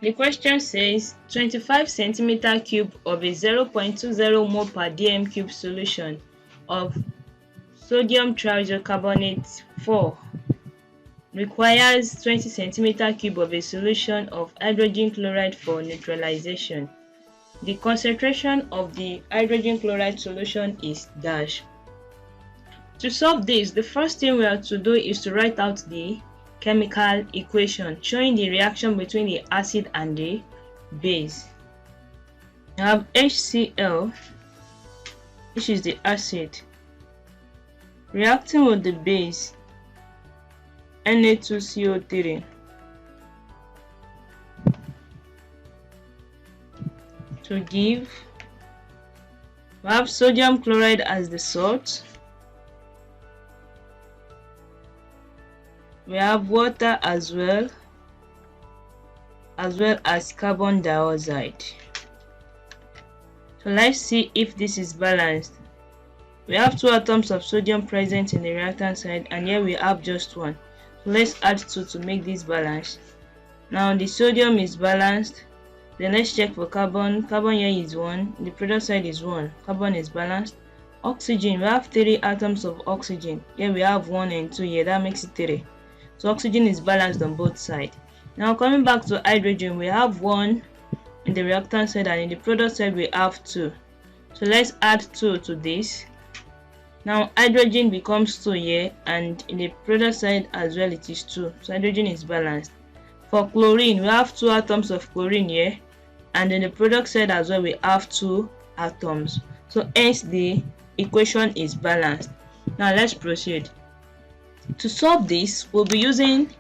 The question says 25 centimeter cube of a 0.20 mole per dm cube solution of sodium triisocarbonate 4 requires 20 centimeter cube of a solution of hydrogen chloride for neutralization. The concentration of the hydrogen chloride solution is dash. To solve this, the first thing we have to do is to write out the chemical equation showing the reaction between the acid and the base. I have HCl, which is the acid, reacting with the base Na2CO3 to give, we have sodium chloride as the salt, we have water as well as carbon dioxide. So let's see if this is balanced. We have 2 atoms of sodium present in the reactant side, and here we have just 1. So let's add 2 to make this balanced. Now the sodium is balanced. Then let's check for carbon. Carbon here is 1. The product side is 1. Carbon is balanced. Oxygen, we have 3 atoms of oxygen. Here we have 1 and 2 here. That makes it 3. So oxygen is balanced on both sides. Now coming back to hydrogen, we have 1 in the reactant side, and in the product side we have 2. So let's add 2 to this. Now hydrogen becomes 2 here, and in the product side as well it is 2. So hydrogen is balanced. For chlorine, we have 2 atoms of chlorine here, and in the product side as well we have 2 atoms. So hence the equation is balanced. Now let's proceed. To solve this, we'll be using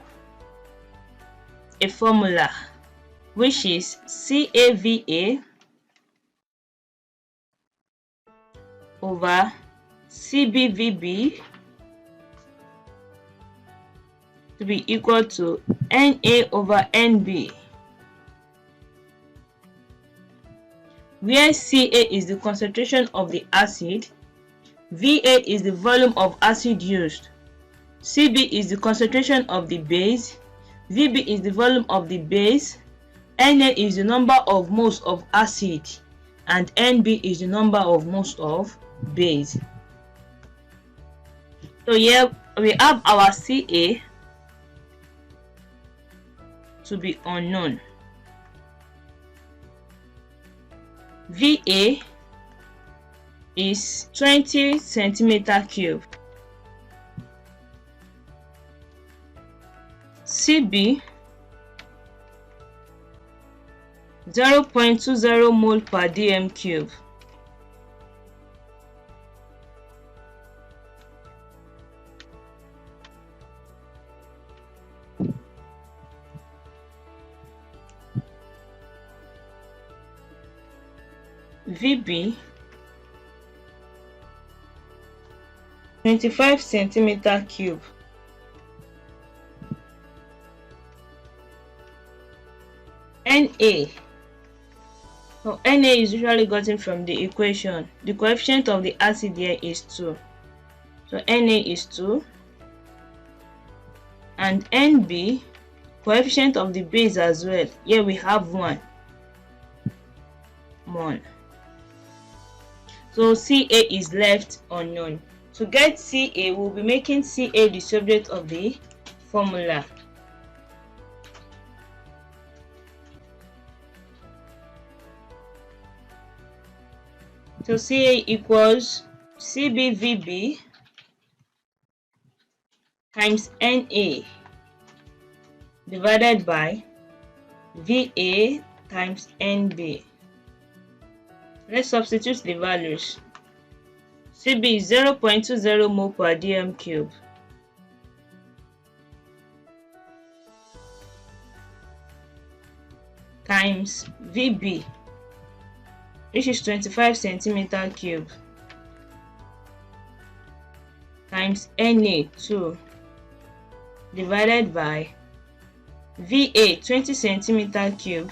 a formula which is CAVA over CBVB to be equal to Na over NB, where Ca is the concentration of the acid, Va is the volume of acid used, Cb is the concentration of the base, Vb is the volume of the base, Na is the number of moles of acid, and Nb is the number of moles of base. So here we have our Ca to be unknown, Va is 20 centimeter cube, Cb 0.20 mole per dm cube, Vb 25 centimeter cube, Na. So Na is usually gotten from the equation. The coefficient of the acid here is 2. So Na is 2. And Nb, coefficient of the base as well. Here we have 1. So Ca is left unknown. To get Ca, we'll be making Ca the subject of the formula. So Ca equals CbVb times Na divided by Va times Nb. Let's substitute the values. Cb is 0.20 mole per dm cube. Times Vb, which is 25 centimeter cube, times Na2 divided by Va 20 centimeter cube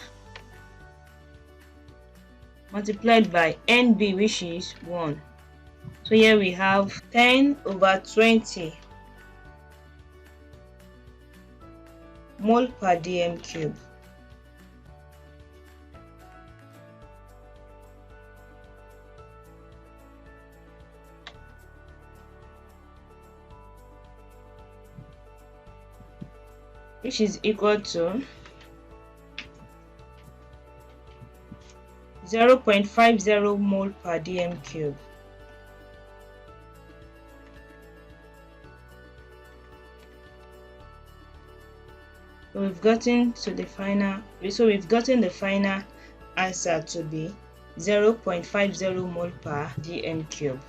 multiplied by Nb, which is 1. So here we have 10 over 20 mole per dm cube. which is equal to 0.50 mole per dm cube. So we've gotten the final answer to be 0.50 mole per dm cube.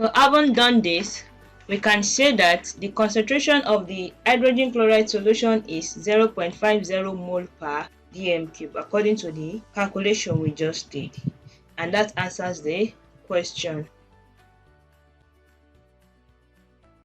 So having done this, we can say that the concentration of the hydrogen chloride solution is 0.50 mole per dm cube according to the calculation we just did, and that answers the question.